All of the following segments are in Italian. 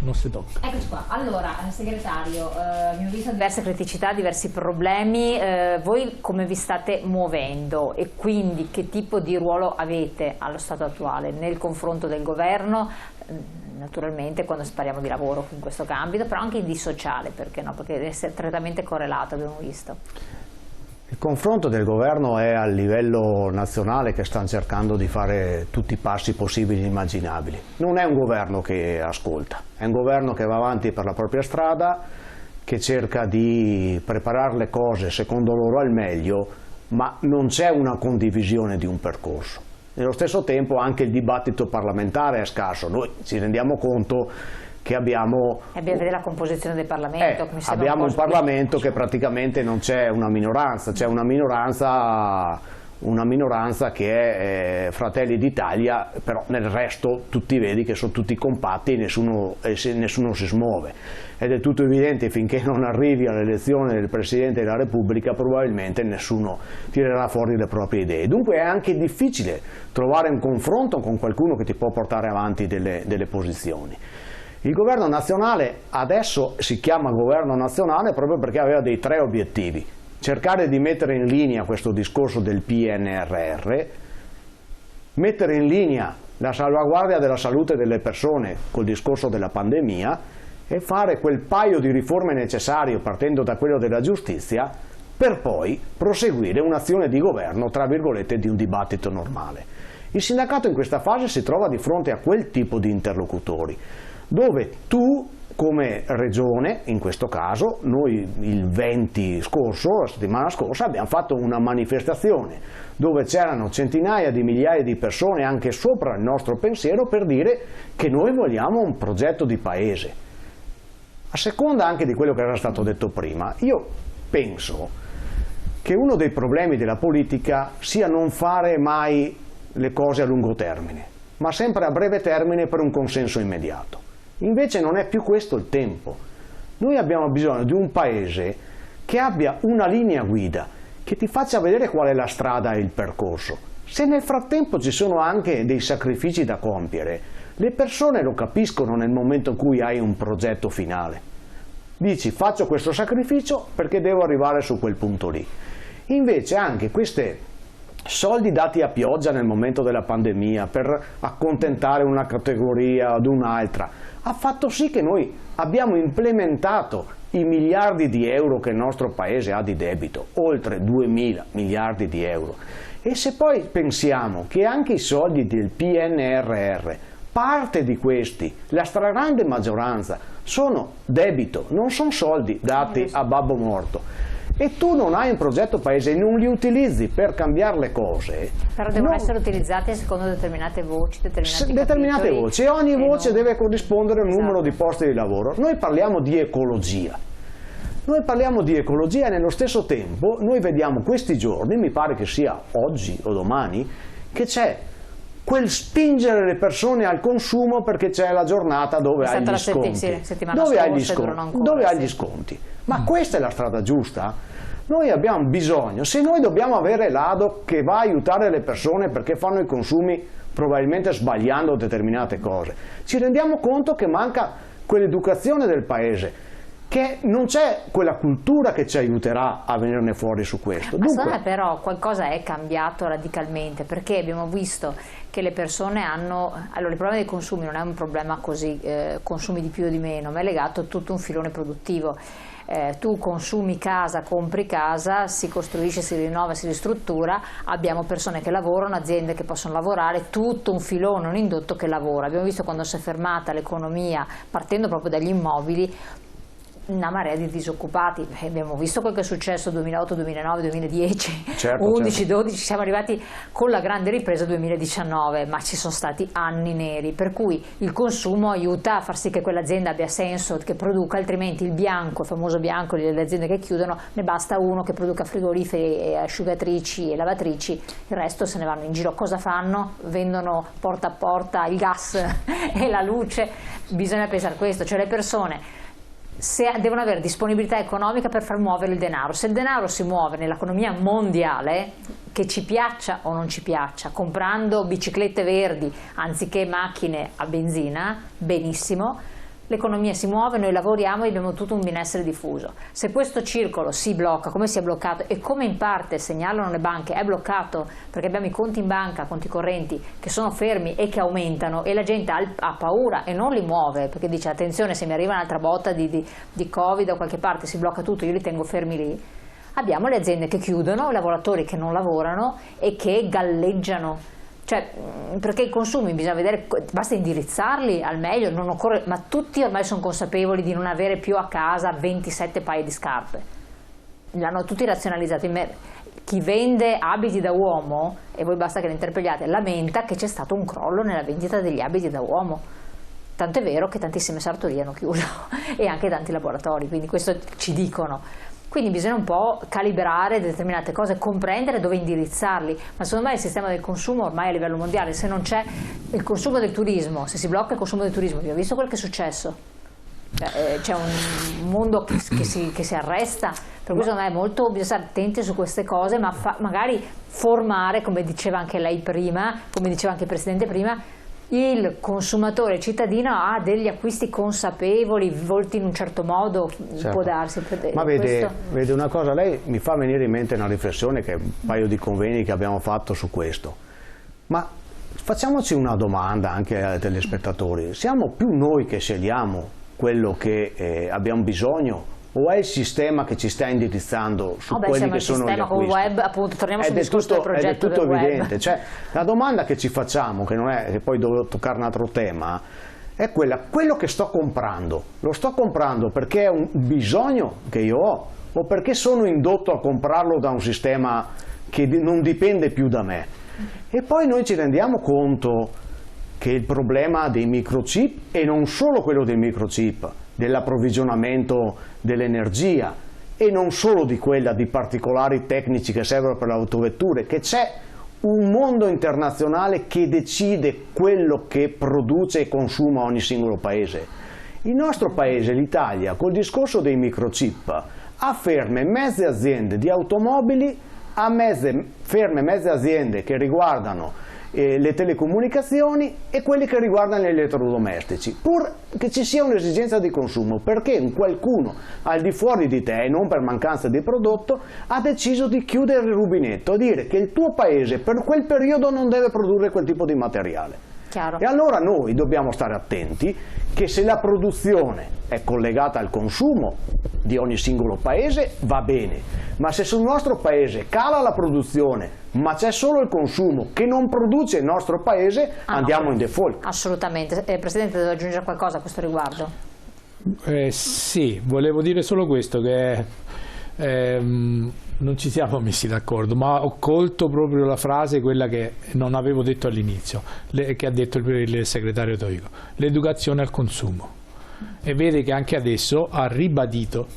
non si tocca. Eccoci qua, allora segretario, abbiamo visto diverse criticità, diversi problemi, voi come vi state muovendo e quindi che tipo di ruolo avete allo stato attuale nel confronto del governo, naturalmente quando parliamo di lavoro in questo ambito, però anche di sociale, perché no? Perché deve essere strettamente correlato, abbiamo visto. Il confronto del governo è a livello nazionale, che stanno cercando di fare tutti i passi possibili e immaginabili. Non è un governo che ascolta, è un governo che va avanti per la propria strada, che cerca di preparare le cose secondo loro al meglio, ma non c'è una condivisione di un percorso. Nello stesso tempo anche il dibattito parlamentare è scarso. Noi ci rendiamo conto che abbiamo la composizione del Parlamento. Abbiamo un Parlamento che praticamente non c'è una minoranza, c'è una minoranza che è Fratelli d'Italia, però nel resto tutti vedi che sono tutti compatti e nessuno si smuove. Ed è tutto evidente, finché non arrivi all'elezione del Presidente della Repubblica probabilmente nessuno tirerà fuori le proprie idee. Dunque è anche difficile trovare un confronto con qualcuno che ti può portare avanti delle posizioni. Il governo nazionale adesso si chiama governo nazionale proprio perché aveva dei 3 obiettivi: cercare di mettere in linea questo discorso del PNRR, mettere in linea la salvaguardia della salute delle persone col discorso della pandemia e fare quel paio di riforme necessarie partendo da quello della giustizia per poi proseguire un'azione di governo, tra virgolette, di un dibattito normale. Il sindacato in questa fase si trova di fronte a quel tipo di interlocutori, dove tu come regione, in questo caso, noi il 20 scorso, la settimana scorsa, abbiamo fatto una manifestazione dove c'erano centinaia di migliaia di persone anche sopra il nostro pensiero per dire che noi vogliamo un progetto di paese. A seconda anche di quello che era stato detto prima, io penso che uno dei problemi della politica sia non fare mai le cose a lungo termine, ma sempre a breve termine per un consenso immediato. Invece non è più questo il tempo. Noi abbiamo bisogno di un paese che abbia una linea guida, che ti faccia vedere qual è la strada e il percorso. Se nel frattempo ci sono anche dei sacrifici da compiere, le persone lo capiscono nel momento in cui hai un progetto finale. Dici: faccio questo sacrificio perché devo arrivare su quel punto lì. Invece anche questi soldi dati a pioggia nel momento della pandemia per accontentare una categoria ad un'altra ha fatto sì che noi abbiamo implementato i miliardi di euro che il nostro paese ha di debito, oltre 2.000 miliardi di euro. E se poi pensiamo che anche i soldi del PNRR, parte di questi, la stragrande maggioranza, sono debito, non sono soldi dati a babbo morto, e tu non hai un progetto paese e non li utilizzi per cambiare le cose. Però devono essere utilizzati secondo determinate voci, determinate voci, e ogni voce deve corrispondere a un numero di posti di lavoro. Noi parliamo di ecologia. Noi parliamo di ecologia e nello stesso tempo noi vediamo questi giorni, mi pare che sia oggi o domani, che c'è quel spingere le persone al consumo perché c'è la giornata dove hai gli sconti. Dove hai gli sconti. Ma questa è la strada giusta? Noi abbiamo bisogno, se noi dobbiamo avere l'ADO che va a aiutare le persone perché fanno i consumi probabilmente sbagliando determinate cose, ci rendiamo conto che manca quell'educazione del paese, che non c'è quella cultura che ci aiuterà a venirne fuori su questo. Dunque, però qualcosa è cambiato radicalmente, perché abbiamo visto che le persone hanno... Allora, il problema dei consumi non è un problema così, consumi di più o di meno, ma è legato a tutto un filone produttivo. Tu consumi casa, compri casa, si costruisce, si rinnova, si ristruttura, abbiamo persone che lavorano, aziende che possono lavorare, tutto un filone, un indotto che lavora. Abbiamo visto quando si è fermata l'economia, partendo proprio dagli immobili, una marea di disoccupati. Abbiamo visto quel che è successo 2008, 2009, 2010, certo, 11, certo. 12, siamo arrivati con la grande ripresa 2019, ma ci sono stati anni neri, per cui il consumo aiuta a far sì che quell'azienda abbia senso, che produca, altrimenti il bianco, il famoso bianco delle aziende che chiudono, ne basta uno che produca frigoriferi e asciugatrici e lavatrici, il resto se ne vanno in giro. Cosa fanno? Vendono porta a porta il gas e la luce. Bisogna pensare a questo, cioè le persone devono avere disponibilità economica per far muovere il denaro. Se il denaro si muove nell'economia mondiale, che ci piaccia o non ci piaccia, comprando biciclette verdi anziché macchine a benzina, benissimo, l'economia si muove, noi lavoriamo e abbiamo tutto un benessere diffuso. Se questo circolo si blocca, come si è bloccato e come in parte segnalano le banche, è bloccato perché abbiamo i conti in banca, conti correnti che sono fermi e che aumentano e la gente ha paura e non li muove perché dice attenzione, se mi arriva un'altra botta di Covid da qualche parte si blocca tutto, io li tengo fermi lì. Abbiamo le aziende che chiudono, i lavoratori che non lavorano e che galleggiano. Cioè, perché i consumi bisogna vedere, basta indirizzarli al meglio, non occorre, ma tutti ormai sono consapevoli di non avere più a casa 27 paia di scarpe. L'hanno tutti razionalizzato. Chi vende abiti da uomo, e voi basta che le interpelliate, lamenta che c'è stato un crollo nella vendita degli abiti da uomo. Tanto è vero che tantissime sartorie hanno chiuso e anche tanti laboratori, quindi questo ci dicono. Quindi bisogna un po' calibrare determinate cose, comprendere dove indirizzarli, ma secondo me il sistema del consumo ormai a livello mondiale, se non c'è il consumo del turismo, se si blocca il consumo del turismo, abbiamo visto quel che è successo, c'è un mondo che si arresta, per cui secondo me bisogna stare attenti su queste cose, ma magari formare, come diceva anche lei prima, come diceva anche il Presidente prima, il consumatore, il cittadino ha degli acquisti consapevoli, volti in un certo modo, certo. Può darsi. Ma vede una cosa, lei mi fa venire in mente una riflessione che è un paio di convegni che abbiamo fatto su questo. Ma facciamoci una domanda anche ai telespettatori, siamo più noi che scegliamo quello che abbiamo bisogno o è il sistema che ci sta indirizzando su quelli che sono gli acquisti? Con il web, appunto, torniamo sul discorso del progetto del web. È tutto evidente, cioè, la domanda che ci facciamo, che non è che poi devo toccare un altro tema, è quello che sto comprando, lo sto comprando perché è un bisogno che io ho o perché sono indotto a comprarlo da un sistema che non dipende più da me? E poi noi ci rendiamo conto che il problema dei microchip, e non solo quello dei microchip, dell'approvvigionamento dell'energia e non solo di quella di particolari tecnici che servono per le autovetture, che c'è un mondo internazionale che decide quello che produce e consuma ogni singolo paese. Il nostro paese, l'Italia, col discorso dei microchip, ha ferme mezze aziende di automobili, ha ferme mezze aziende che riguardano le telecomunicazioni e quelli che riguardano gli elettrodomestici, pur che ci sia un'esigenza di consumo, perché qualcuno al di fuori di te, e non per mancanza di prodotto, ha deciso di chiudere il rubinetto, a dire che il tuo paese per quel periodo non deve produrre quel tipo di materiale. Chiaro. E allora noi dobbiamo stare attenti che se la produzione è collegata al consumo di ogni singolo paese va bene, ma se sul nostro paese cala la produzione ma c'è solo il consumo che non produce il nostro paese, andiamo in default. Assolutamente. Presidente, devo aggiungere qualcosa a questo riguardo? Sì, volevo dire solo questo, che non ci siamo messi d'accordo, ma ho colto proprio la frase, quella che non avevo detto all'inizio, che ha detto il segretario Toico, l'educazione al consumo. E vede che anche adesso ha ribadito,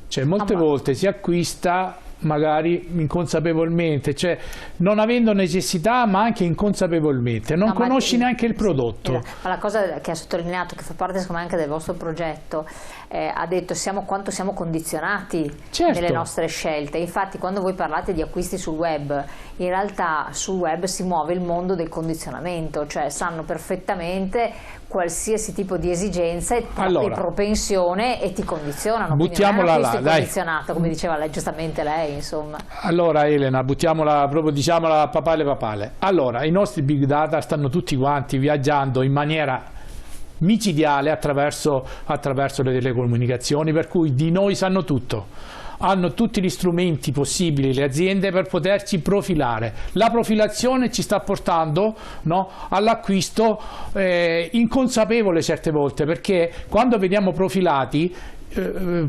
cioè molte volte si acquista magari inconsapevolmente, cioè non avendo necessità ma anche inconsapevolmente, non conosci neanche il prodotto. Ma la cosa che ha sottolineato, che fa parte secondo me anche del vostro progetto, ha detto quanto siamo condizionati nelle nostre scelte. Infatti quando voi parlate di acquisti sul web, in realtà sul web si muove il mondo del condizionamento, cioè sanno perfettamente qualsiasi tipo di esigenza e propensione e ti condizionano. Buttiamola là, dai. Condizionato, come diceva lei, giustamente lei, insomma. Allora Elena, buttiamola proprio, diciamola papale. Allora, i nostri big data stanno tutti quanti viaggiando in maniera micidiale attraverso le telecomunicazioni, per cui di noi sanno tutto. Hanno tutti gli strumenti possibili le aziende per poterci profilare. La profilazione ci sta portando all'acquisto inconsapevole certe volte, perché quando veniamo profilati,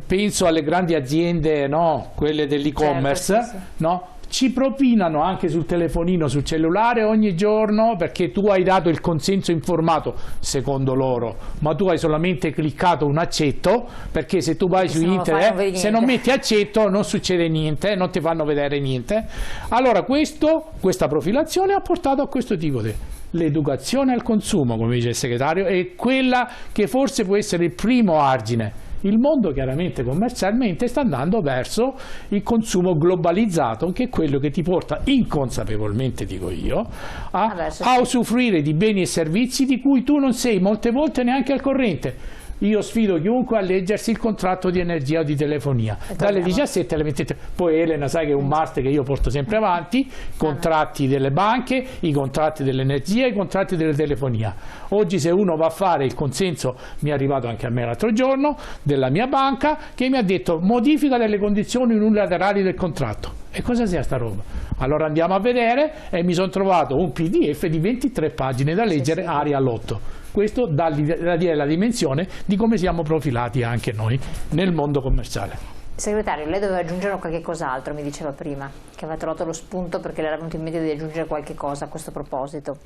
penso alle grandi aziende, quelle dell'e-commerce, certo, sì. Ci propinano anche sul telefonino, sul cellulare ogni giorno, perché tu hai dato il consenso informato, secondo loro, ma tu hai solamente cliccato un accetto, perché se tu vai su internet, se non metti accetto non succede niente, non ti fanno vedere niente. Allora questa profilazione ha portato a questo tipo di... L'educazione al consumo, come dice il segretario, è quella che forse può essere il primo argine. Il mondo chiaramente commercialmente sta andando verso il consumo globalizzato, che è quello che ti porta inconsapevolmente, dico io, a usufruire di beni e servizi di cui tu non sei molte volte neanche al corrente. io sfido chiunque a leggersi il contratto di energia o di telefonia. Dalle 17 alle 23. Poi Elena sai che è un master che io porto sempre avanti, contratti delle banche, i contratti dell'energia, i contratti della telefonia. Oggi se uno va a fare il consenso, mi è arrivato anche a me l'altro giorno, della mia banca, che mi ha detto modifica delle condizioni unilaterali del contratto. E cosa sia sta roba? Allora andiamo a vedere e mi sono trovato un PDF di 23 pagine da leggere, aria all'otto. Questo dà la dimensione di come siamo profilati anche noi nel mondo commerciale. Segretario, lei doveva aggiungere qualche cos'altro, mi diceva prima, che aveva trovato lo spunto perché le era venuto in mente di aggiungere qualche cosa a questo proposito.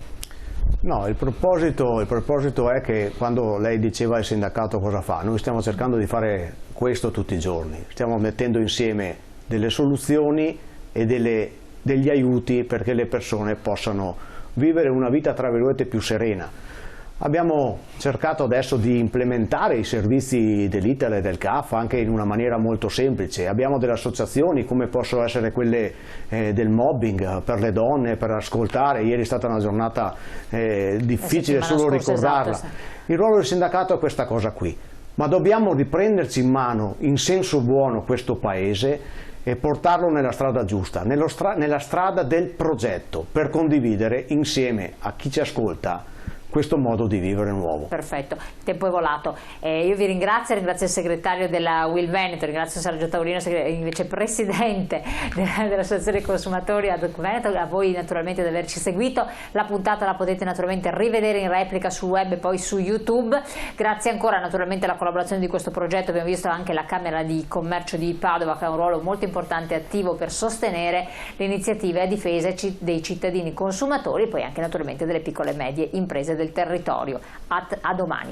No, il proposito è che quando lei diceva il sindacato cosa fa, noi stiamo cercando di fare questo tutti i giorni, stiamo mettendo insieme delle soluzioni e degli aiuti perché le persone possano vivere una vita tra virgolette più serena. Abbiamo cercato adesso di implementare i servizi dell'ITAL e del CAF anche in una maniera molto semplice. Abbiamo delle associazioni come possono essere quelle del mobbing per le donne, per ascoltare. Ieri è stata una giornata difficile solo ricordarla. Esatto. Il ruolo del sindacato è questa cosa qui, ma dobbiamo riprenderci in mano in senso buono questo paese e portarlo nella strada giusta, nella strada del progetto, per condividere insieme a chi ci ascolta questo modo di vivere nuovo. Perfetto, il tempo è volato. Io vi ringrazio il segretario della Will Veneto, ringrazio Sergio Tavolino, invece presidente dell'Associazione Consumatori ad Hoc Veneto, a voi naturalmente di averci seguito. La puntata la potete naturalmente rivedere in replica sul web e poi su YouTube. Grazie ancora naturalmente alla collaborazione di questo progetto, abbiamo visto anche la Camera di Commercio di Padova che ha un ruolo molto importante e attivo per sostenere le iniziative a difesa dei cittadini consumatori e poi anche naturalmente delle piccole e medie imprese del territorio. A domani.